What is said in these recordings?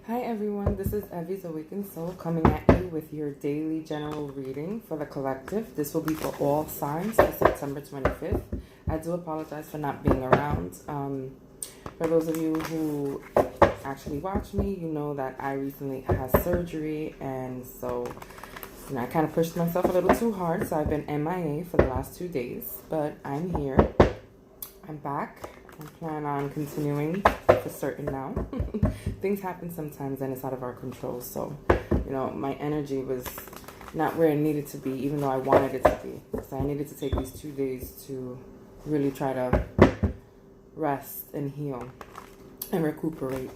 Hi everyone, this is Evie's Awakened Soul coming at you with your daily general reading for the collective. This will be for all signs for September 25th. I do apologize for not being around. For those of you who actually watch me, you know that I recently had surgery, and so I kind of pushed myself a little too hard, so I've been MIA for the last 2 days, but I'm here. I'm back. I plan on continuing for certain now. Things happen sometimes and it's out of our control. So, my energy was not where it needed to be, even though I wanted it to be. So I needed to take these 2 days to really try to rest and heal and recuperate.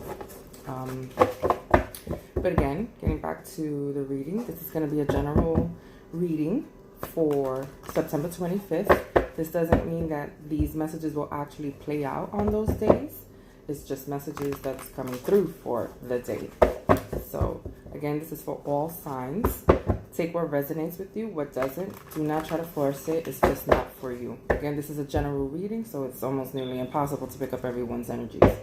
But again, getting back to the reading, this is going to be a general reading for September 25th. This doesn't mean that these messages will actually play out on those days. It's just messages that's coming through for the day. So, again, this is for all signs. Take what resonates with you, what doesn't. Do not try to force it. It's just not for you. Again, this is a general reading, so it's almost nearly impossible to pick up everyone's energies.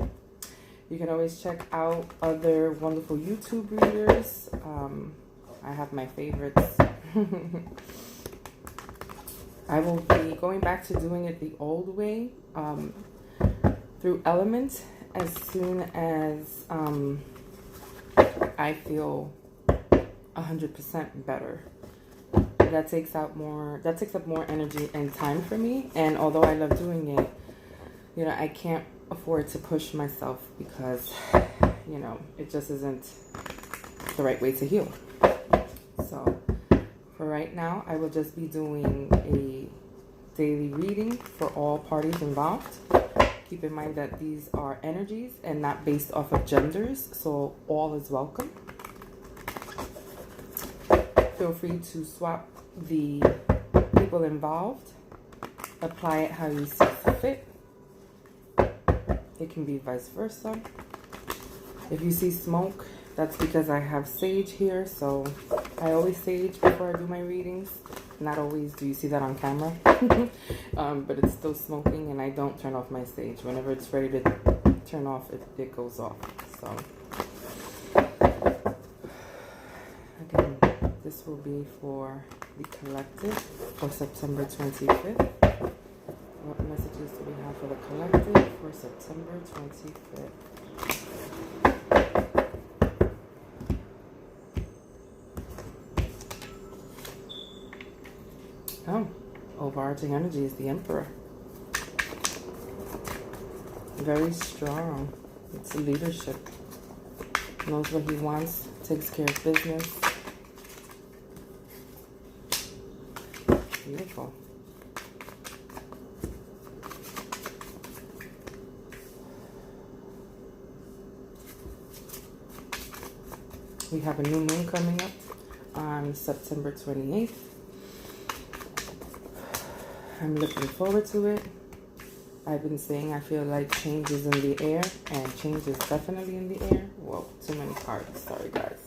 You can always check out other wonderful YouTube readers. I have my favorites. I will be going back to doing it the old way, through element, as soon as I feel 100% better. That takes up more energy and time for me. And although I love doing it, I can't afford to push myself because, it just isn't the right way to heal. So for right now, I will just be doing a daily reading for all parties involved. Keep in mind that these are energies and not based off of genders, so all is welcome. Feel free to swap the people involved. Apply it how you see fit. It can be vice versa. If you see smoke, that's because I have sage here, so I always sage before I do my readings. Not always do you see that on camera, but it's still smoking, and I don't turn off my sage. Whenever it's ready to turn off, it goes off. So, again, this will be for the collective for September 25th. What messages do we have for the collective for September 25th? Oh, overarching energy is the Emperor. Very strong. It's leadership. Knows what he wants, takes care of business. Beautiful. We have a new moon coming up on September 28th. I'm looking forward to it. I've been saying I feel like change is in the air, and change is definitely in the air. Whoa, too many cards. Sorry, guys.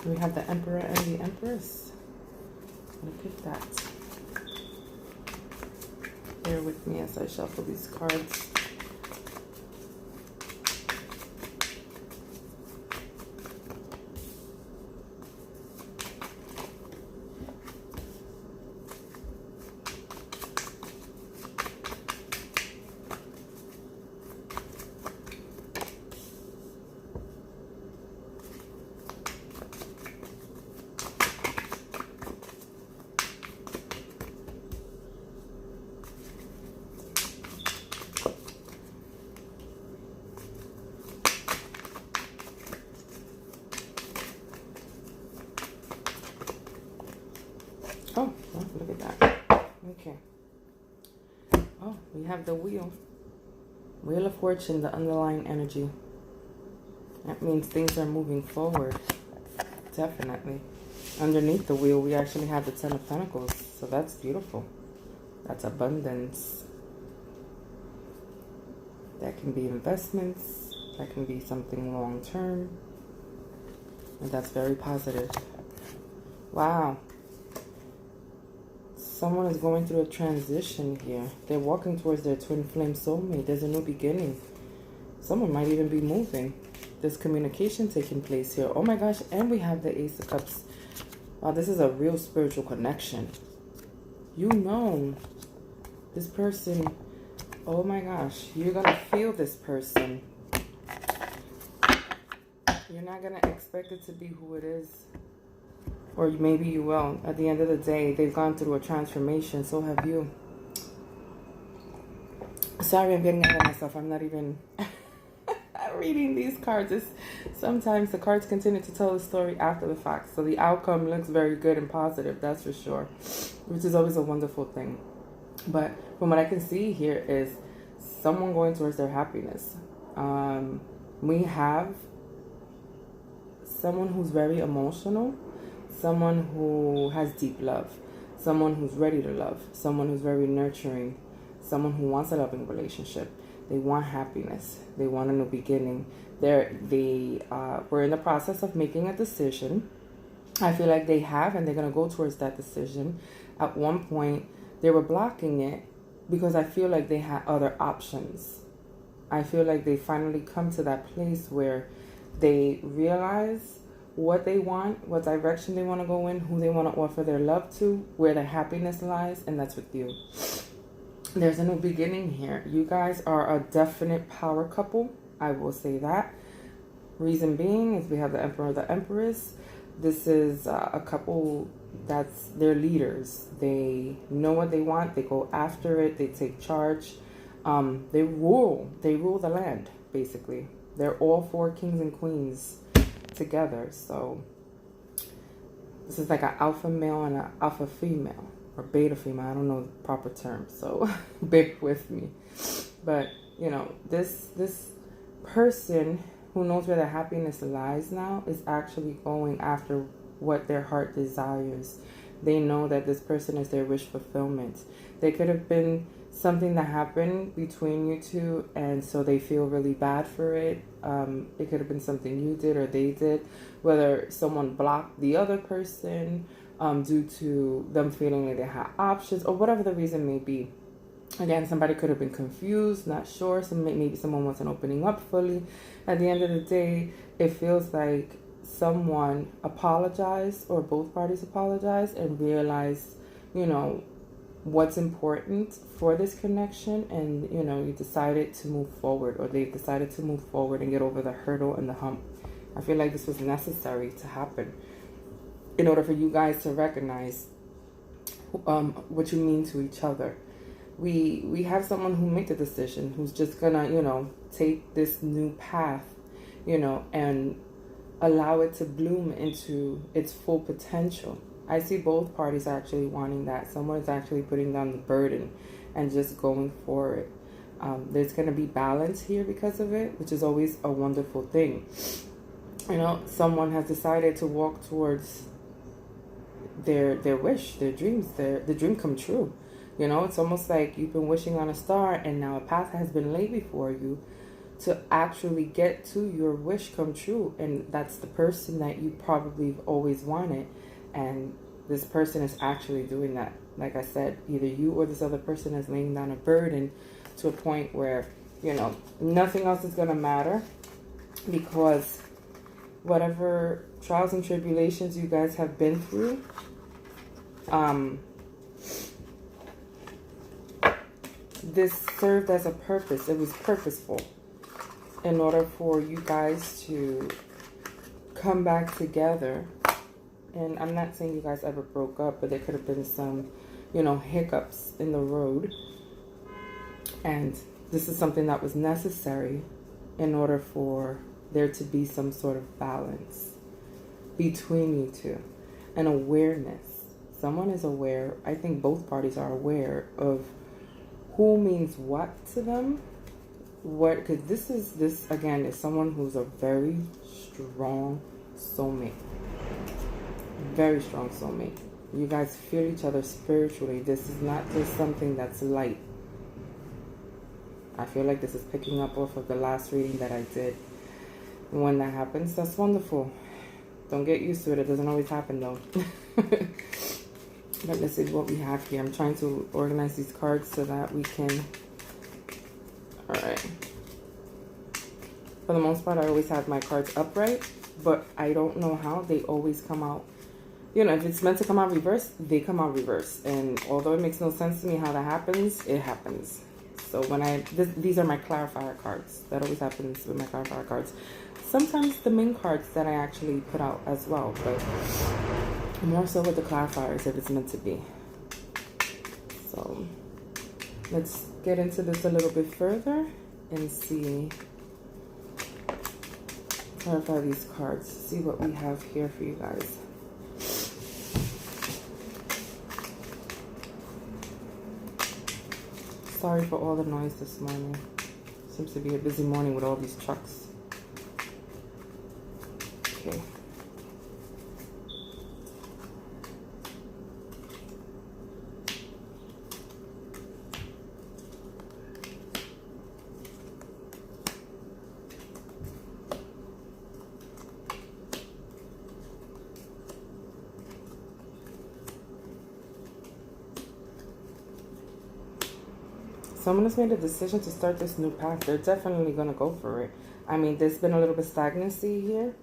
We have the Emperor and the Empress. Look at that. Bear with me as I shuffle these cards. Oh, look at that. Okay. Oh, we have the Wheel. Wheel of Fortune, the underlying energy. That means things are moving forward. Definitely. Underneath the Wheel, we actually have the Ten of Pentacles. So that's beautiful. That's abundance. That can be investments. That can be something long term. And that's very positive. Wow. Someone is going through a transition here. They're walking towards their twin flame soulmate. There's a new beginning. Someone might even be moving. There's communication taking place here. Oh my gosh. And we have the Ace of Cups. Wow, this is a real spiritual connection. You know this person. Oh my gosh. You're going to feel this person. You're not going to expect it to be who it is. Or maybe you will. At the end of the day, they've gone through a transformation. So have you. Sorry, I'm getting ahead of myself. I'm not even reading these cards. Sometimes the cards continue to tell the story after the fact. So the outcome looks very good and positive. That's for sure. Which is always a wonderful thing. But from what I can see here is someone going towards their happiness. We have someone who's very emotional. Someone who has deep love. Someone who's ready to love. Someone who's very nurturing. Someone who wants a loving relationship. They want happiness. They want a new beginning. We're in the process of making a decision. I feel like they have, and they're going to go towards that decision. At one point, they were blocking it because I feel like they had other options. I feel like they finally come to that place where they realize what they want, what direction they want to go in, who they want to offer their love to, where their happiness lies, and that's with you. There's a new beginning here. You guys are a definite power couple. I will say that. Reason being is we have the Emperor, the Empress. This is a couple they're leaders. They know what they want. They go after it. They take charge. They rule. They rule the land, basically. They're all 4 kings and queens together. So this is like an alpha male and an alpha female. Or beta female, I don't know the proper term, so bear with me. But, you know, this person who knows where their happiness lies now is actually going after what their heart desires. They know that this person is their wish fulfillment. There could have been something that happened between you two, and so they feel really bad for it. It could have been something you did or they did, whether someone blocked the other person, due to them feeling like they had options or whatever the reason may be. Again, somebody could have been confused, not sure. Maybe someone wasn't opening up fully. At the end of the day, it feels like someone apologized or both parties apologized and realized, you know, what's important for this connection, and, you know, you decided to move forward, or they've decided to move forward and get over the hurdle and the hump. I feel like this was necessary to happen in order for you guys to recognize what you mean to each other. We have someone who made the decision, who's just gonna, you know, take this new path, you know, and allow it to bloom into its full potential. I see both parties actually wanting that. Someone is actually putting down the burden and just going for it. There's going to be balance here because of it, which is always a wonderful thing. You know, someone has decided to walk towards their wish, their dreams, the dream come true. You know, it's almost like you've been wishing on a star, and now a path has been laid before you to actually get to your wish come true. And that's the person that you probably always wanted. And this person is actually doing that. Like I said, either you or this other person is laying down a burden to a point where, you know, nothing else is going to matter, because whatever trials and tribulations you guys have been through, this served as a purpose. It was purposeful in order for you guys to come back together. And I'm not saying you guys ever broke up, but there could have been some, you know, hiccups in the road. And this is something that was necessary in order for there to be some sort of balance between you two. An awareness. Someone is aware. I think both parties are aware of who means what to them. What, because this again is someone who's a very strong soulmate. Very strong soulmate. You guys feel each other spiritually. This is not just something that's light. I feel like this is picking up off of the last reading that I did. And when that happens, that's wonderful. Don't get used to it. It doesn't always happen, though. But let's see what we have here. I'm trying to organize these cards so that we can... All right. For the most part, I always have my cards upright, but I don't know how. They always come out. You know, if it's meant to come out reverse, they come out reverse. And although it makes no sense to me how that happens, it happens. So when these are my clarifier cards. That always happens with my clarifier cards. Sometimes the main cards that I actually put out as well, but more so with the clarifiers if it's meant to be. So let's get into this a little bit further and see, clarify these cards, see what we have here for you guys. Sorry for all the noise this morning. Seems to be a busy morning with all these trucks. Okay. Someone has made a decision to start this new path. They're definitely going to go for it. I mean, there's been a little bit of stagnancy here.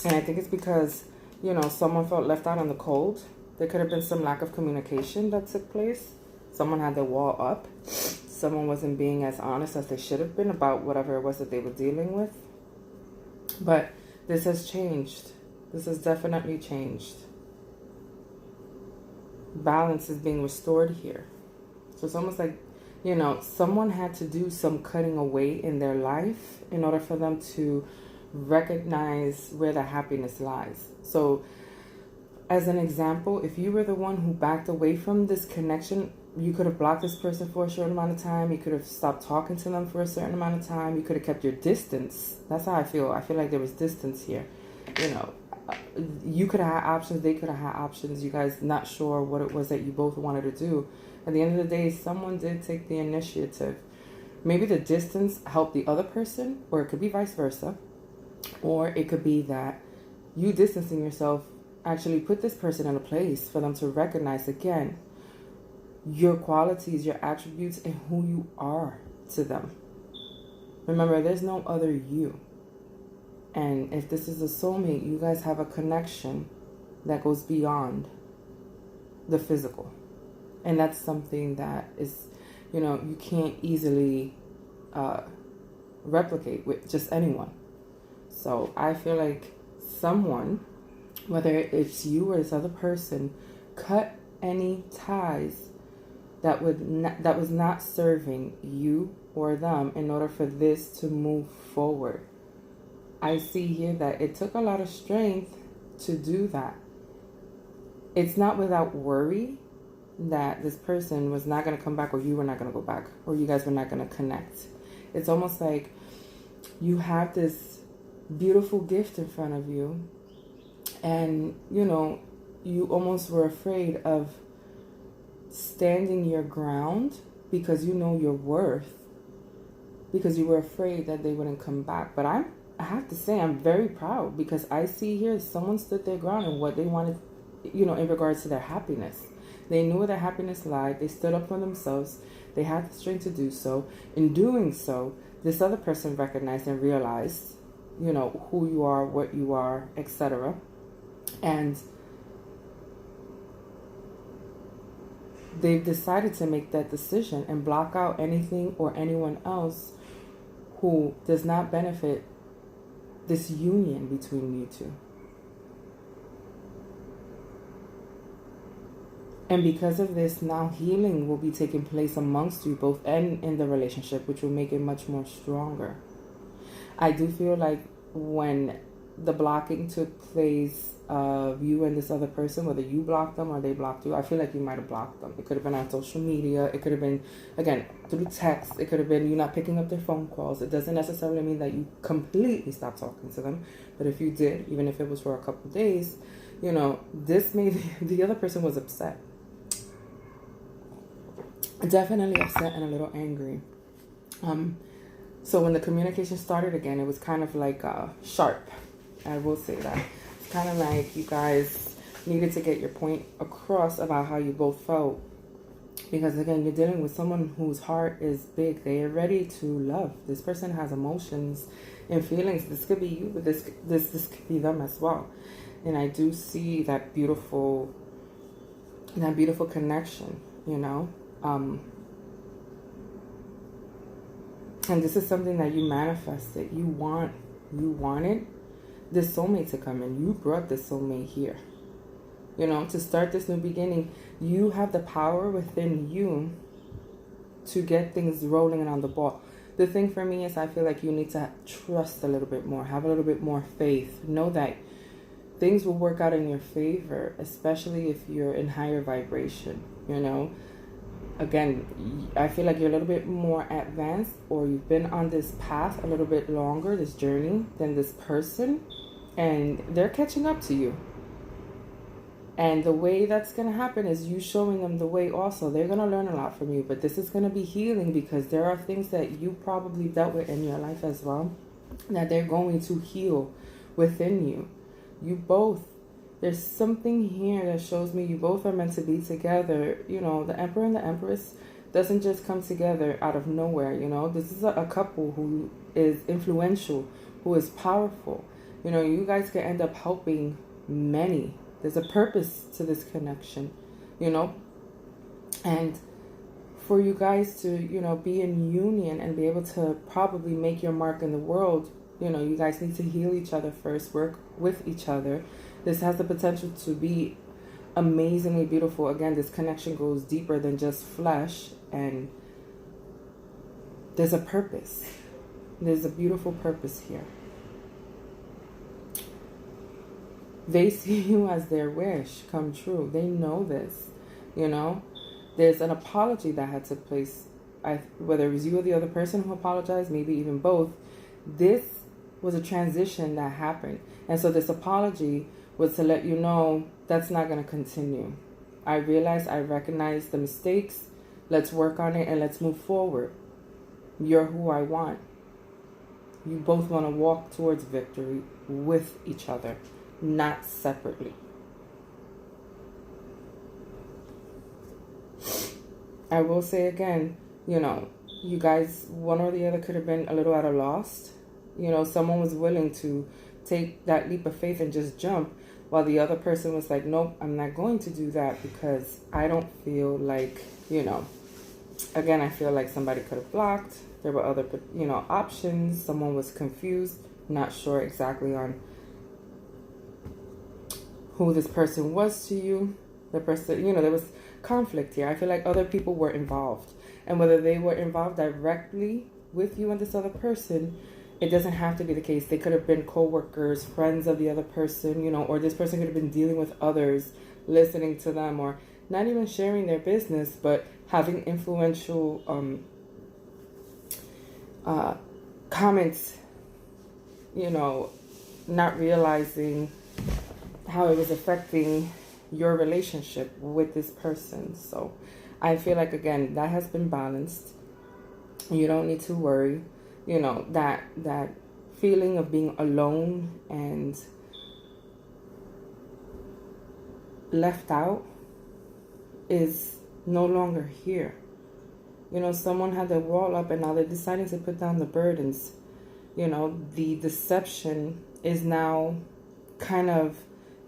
And I think it's because, you know, someone felt left out in the cold. There could have been some lack of communication that took place. Someone had their wall up. Someone wasn't being as honest as they should have been about whatever it was that they were dealing with. But this has changed. This has definitely changed. Balance is being restored here. So it's almost like, you know, someone had to do some cutting away in their life in order for them to recognize where the happiness lies. So as an example, if you were the one who backed away from this connection, you could have blocked this person for a short amount of time. You could have stopped talking to them for a certain amount of time. You could have kept your distance. That's how I feel. I feel like there was distance here. You know, you could have had options. They could have had options. You guys not sure what it was that you both wanted to do. At the end of the day, someone did take the initiative. Maybe the distance helped the other person, or it could be vice versa. Or it could be that you distancing yourself actually put this person in a place for them to recognize again your qualities, your attributes, and who you are to them. Remember, there's no other you. And if this is a soulmate, you guys have a connection that goes beyond the physical. And that's something that is, you know, you can't easily replicate with just anyone. So I feel like someone, whether it's you or this other person, cut any ties that was not serving you or them in order for this to move forward. I see here that it took a lot of strength to do that. It's not without worry that this person was not going to come back, or you were not going to go back, or you guys were not going to connect. It's almost like you have this beautiful gift in front of you, and you know, you almost were afraid of standing your ground because you know your worth, because you were afraid that they wouldn't come back. But I have to say, I'm very proud, because I see here someone stood their ground in what they wanted, you know, in regards to their happiness. They knew where their happiness lied. They stood up for themselves. They had the strength to do so. In doing so, this other person recognized and realized, you know, who you are, what you are, etc. And they've decided to make that decision and block out anything or anyone else who does not benefit this union between you two. And because of this, now healing will be taking place amongst you both and in the relationship, which will make it much more stronger. I do feel like when the blocking took place of you and this other person, whether you blocked them or they blocked you, I feel like you might have blocked them. It could have been on social media. It could have been, again, through text. It could have been you not picking up their phone calls. It doesn't necessarily mean that you completely stopped talking to them. But if you did, even if it was for a couple of days, you know, this made the other person was upset. definitely upset and a little angry. So when the communication started again, it was kind of like sharp. I will say that. It's kind of like you guys needed to get your point across about how you both felt. Because again, you're dealing with someone whose heart is big. They are ready to love. This person has emotions and feelings. This could be you, but this could be them as well. And I do see that beautiful connection, you know. And this is something that you manifested. You wanted this soulmate to come in. You brought this soulmate here. You know, to start this new beginning, you have the power within you to get things rolling and on the ball. The thing for me is I feel like you need to trust a little bit more, have a little bit more faith. Know that things will work out in your favor, especially if you're in higher vibration, you know. Again, I feel like you're a little bit more advanced, or you've been on this path a little bit longer, this journey, than this person, and they're catching up to you. And the way that's going to happen is you showing them the way also. They're going to learn a lot from you, but this is going to be healing, because there are things that you probably dealt with in your life as well that they're going to heal within you. You both, there's something here that shows me you both are meant to be together. You know, the Emperor and the Empress doesn't just come together out of nowhere, you know. This is a couple who is influential, who is powerful. You know, you guys can end up helping many. There's a purpose to this connection, you know. And for you guys to, you know, be in union and be able to probably make your mark in the world, you know, you guys need to heal each other first, work with each other. This has the potential to be amazingly beautiful. Again, this connection goes deeper than just flesh, and there's a purpose. There's a beautiful purpose here. They see you as their wish come true. They know this, you know. There's an apology that had to take place. Whether it was you or the other person who apologized, maybe even both, this was a transition that happened. And so this apology was to let you know that's not going to continue. I recognize the mistakes. Let's work on it and let's move forward. You're who I want. You both want to walk towards victory with each other, not separately. I will say again, you know, you guys, one or the other could have been a little at a loss. You know, someone was willing to take that leap of faith and just jump, while the other person was like, nope, I'm not going to do that because I don't feel like, you know, again, I feel like somebody could have blocked. There were other, you know, options. Someone was confused, not sure exactly on who this person was to you. The person, you know, there was conflict here. I feel like other people were involved. And whether they were involved directly with you and this other person, it doesn't have to be the case. They could have been co-workers, friends of the other person, you know, or this person could have been dealing with others, listening to them, or not even sharing their business, but having influential comments, you know, not realizing how it was affecting your relationship with this person. So I feel like, again, that has been balanced. You don't need to worry. You know, that feeling of being alone and left out is no longer here. You know, someone had their wall up and now they're deciding to put down the burdens. You know, the deception is now kind of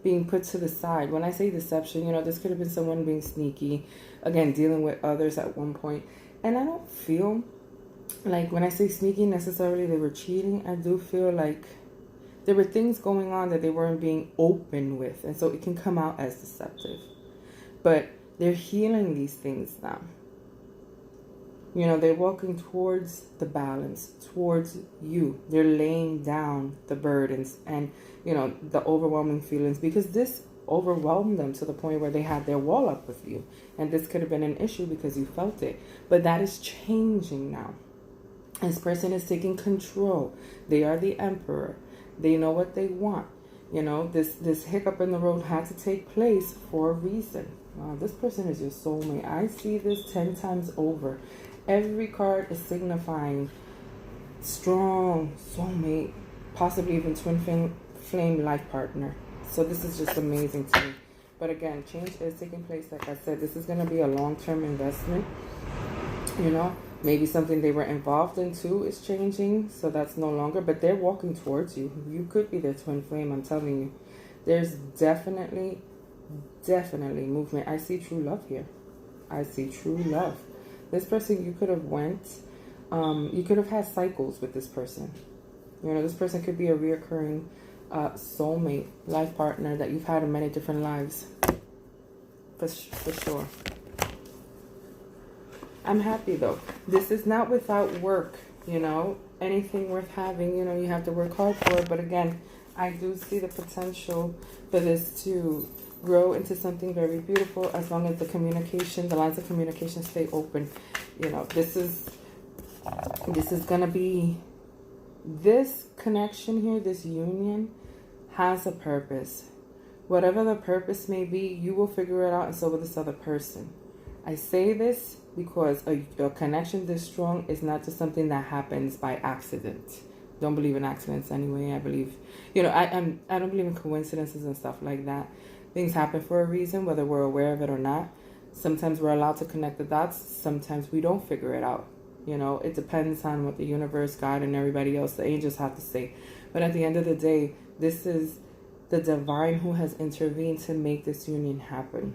being put to the side. When I say deception, you know, this could have been someone being sneaky, again, dealing with others at one point. And I don't feel like when I say sneaky necessarily they were cheating. I do feel like there were things going on that they weren't being open with, and so it can come out as deceptive. But they're healing these things now. You know, they're walking towards the balance, towards you. They're laying down the burdens and, you know, the overwhelming feelings, because this overwhelmed them to the point where they had their wall up with you. And this could have been an issue because you felt it. But that is changing now. This person is taking control. They are the emperor. They know what they want. You know, this hiccup in the road had to take place for a reason. Wow, this person is your soulmate. I see this 10 times over. Every card is signifying strong soulmate, possibly even twin flame life partner. So this is just amazing to me. But again, change is taking place. Like I said, this is going to be a long-term investment. You know, maybe something they were involved in too is changing. So that's no longer, but they're walking towards you. You could be their twin flame, I'm telling you. There's definitely movement. I see true love here. I see true love. This person, you could have you could have had cycles with this person. You know, this person could be a reoccurring soulmate, life partner that you've had in many different lives. For sure. I'm happy though. This is not without work, you know. Anything worth having, you know, you have to work hard for it. But again, I do see the potential for this to grow into something very beautiful as long as the lines of communication stay open. You know, this is going to be, this connection here, this union has a purpose. Whatever the purpose may be, you will figure it out, and so will this other person. I say this because a connection this strong is not just something that happens by accident. Don't believe in accidents anyway. I believe, you know, I don't believe in coincidences and stuff like that. Things happen for a reason, whether we're aware of it or not. Sometimes we're allowed to connect the dots. Sometimes we don't figure it out. You know, it depends on what the universe, God, and everybody else, the angels have to say. But at the end of the day, this is the divine who has intervened to make this union happen.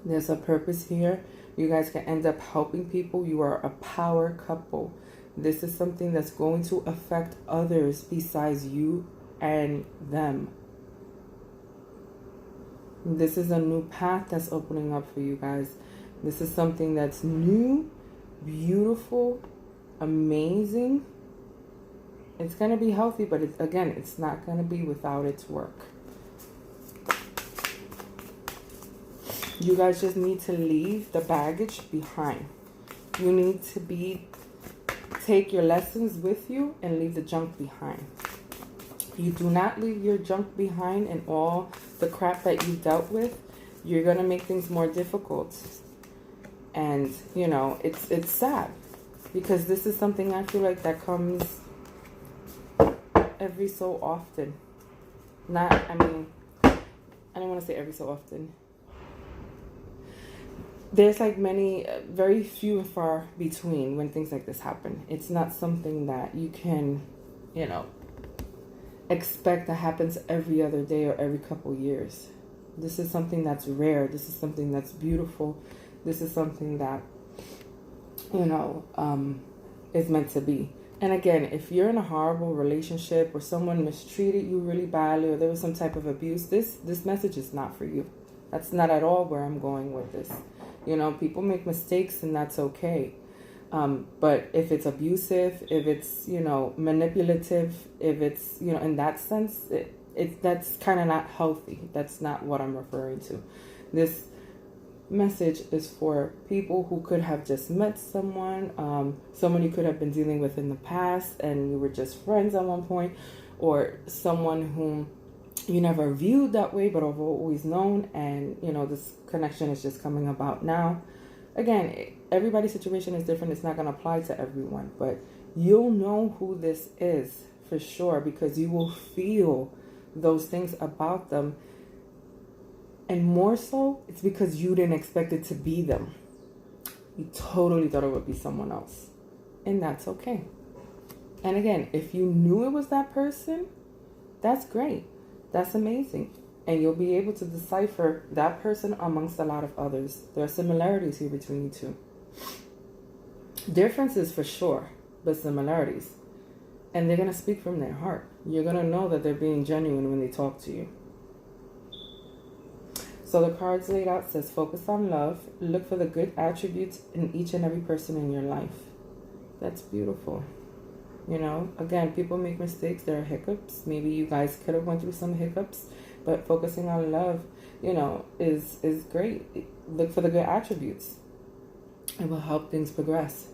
There's a purpose here. You guys can end up helping people. You are a power couple. This is something that's going to affect others besides you and them. This is a new path that's opening up for you guys. This is something that's new, beautiful, amazing. It's going to be healthy, but it's not going to be without its work. You guys just need to leave the baggage behind. You need to take your lessons with you and leave the junk behind. You do not leave your junk behind and all the crap that you dealt with. You're going to make things more difficult. And, you know, it's sad. Because this is something I feel like that comes every so often. I don't want to say every so often. There's like very few and far between when things like this happen. It's not something that you can, you know, expect that happens every other day or every couple years. This is something that's rare. This is something that's beautiful. This is something that, you know, is meant to be. And again, if you're in a horrible relationship or someone mistreated you really badly or there was some type of abuse, this message is not for you. That's not at all where I'm going with this. You know, people make mistakes and that's okay. But if it's abusive, if it's, you know, manipulative, if it's, you know, in that sense, that's kind of not healthy. That's not what I'm referring to. This message is for people who could have just met someone you could have been dealing with in the past and you were just friends at one point, or someone whom you never viewed that way but have always known, and you know this connection is just coming about now. Again, everybody's situation is different. It's not going to apply to everyone, but you'll know who this is for sure because you will feel those things about them. And more so, it's because you didn't expect it to be them. You totally thought it would be someone else. And that's okay. And again, if you knew it was that person, that's great. That's amazing. And you'll be able to decipher that person amongst a lot of others. There are similarities here between you two. Differences for sure, but similarities. And they're going to speak from their heart. You're going to know that they're being genuine when they talk to you. So the cards laid out says, focus on love. Look for the good attributes in each and every person in your life. That's beautiful. You know, again, people make mistakes. There are hiccups. Maybe you guys could have went through some hiccups. But focusing on love, you know, is great. Look for the good attributes. It will help things progress.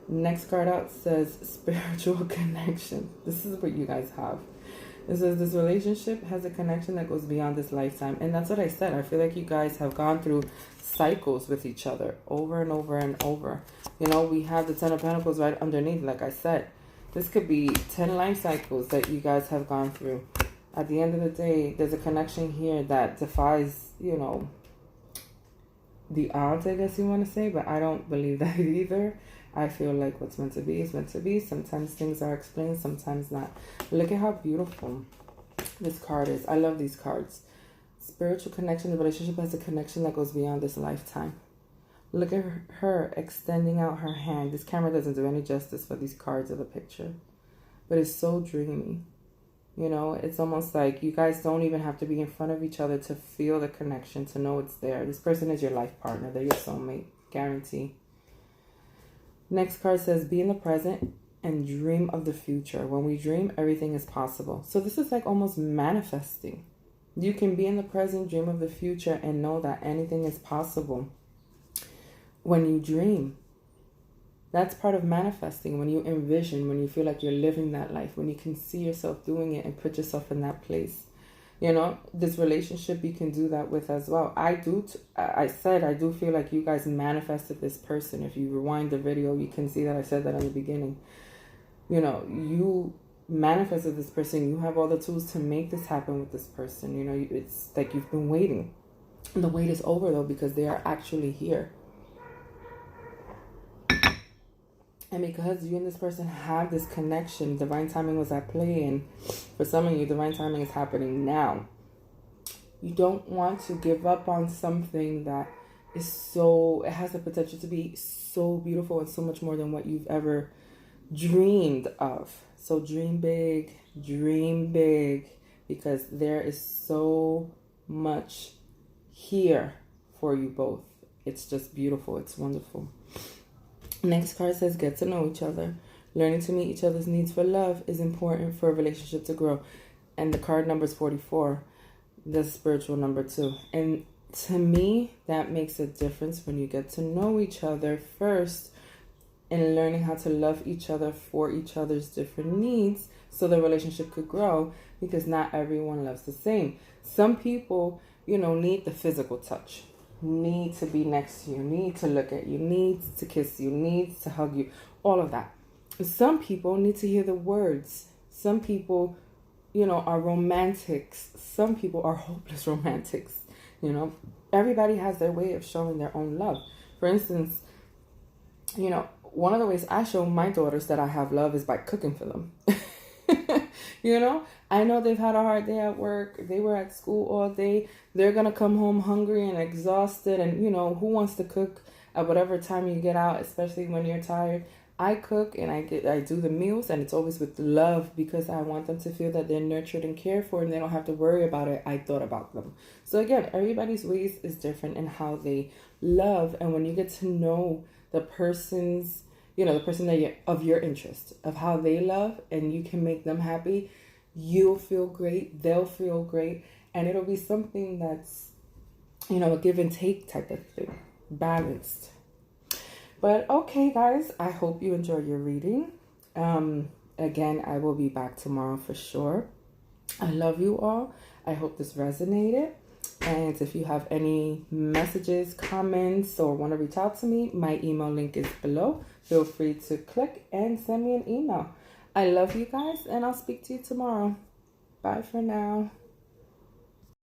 Next card out says spiritual connection. This is what you guys have. It says this relationship has a connection that goes beyond this lifetime. And that's what I said. I feel like you guys have gone through cycles with each other over and over and over. You know, we have the Ten of Pentacles right underneath, like I said. This could be 10 life cycles that you guys have gone through. At the end of the day, there's a connection here that defies, you know, the odds, I guess you want to say. But I don't believe that either. I feel like what's meant to be is meant to be. Sometimes things are explained, sometimes not. Look at how beautiful this card is. I love these cards. Spiritual connection. The relationship has a connection that goes beyond this lifetime. Look at her extending out her hand. This camera doesn't do any justice for these cards of the picture. But it's so dreamy. You know, it's almost like you guys don't even have to be in front of each other to feel the connection, to know it's there. This person is your life partner. They're your soulmate. Guarantee. Next card says, be in the present and dream of the future. When we dream, everything is possible. So this is like almost manifesting. You can be in the present, dream of the future, and know that anything is possible when you dream. That's part of manifesting. When you envision, when you feel like you're living that life, when you can see yourself doing it and put yourself in that place. You know, this relationship you can do that with as well. I do feel like you guys manifested this person. If you rewind the video, you can see that I said that in the beginning. You know, you manifested this person. You have all the tools to make this happen with this person. You know, it's like you've been waiting. And the wait is over though, because they are actually here. And because you and this person have this connection, divine timing was at play. And for some of you, divine timing is happening now. You don't want to give up on something that is it has the potential to be so beautiful and so much more than what you've ever dreamed of. So dream big, because there is so much here for you both. It's just beautiful. It's wonderful. Next card says, get to know each other. Learning to meet each other's needs for love is important for a relationship to grow. And the card number is 44, the spiritual number 2. And to me, that makes a difference when you get to know each other first and learning how to love each other for each other's different needs so the relationship could grow, because not everyone loves the same. Some people, you know, need the physical touch. Need to be next to you, need to look at you, needs to kiss you, needs to hug you, all of that. Some people need to hear the words. Some people, you know, are romantics. Some people are hopeless romantics. You know, everybody has their way of showing their own love. For instance, you know, one of the ways I show my daughters that I have love is by cooking for them. You know, I know they've had a hard day at work. They were at school all day. They're going to come home hungry and exhausted. And, you know, who wants to cook at whatever time you get out, especially when you're tired? I cook and I do the meals, and it's always with love, because I want them to feel that they're nurtured and cared for, and they don't have to worry about it. I thought about them. So again, everybody's ways is different in how they love. And when you get to know the person's, you know, the person that of your interest, of how they love, and you can make them happy, you'll feel great, they'll feel great, and it'll be something that's, you know, a give and take type of thing, balanced. But okay, guys, I hope you enjoyed your reading. Again, I will be back tomorrow for sure. I love you all. I hope this resonated. And if you have any messages, comments, or want to reach out to me, my email link is below. Feel free to click and send me an email. I love you guys, and I'll speak to you tomorrow. Bye for now.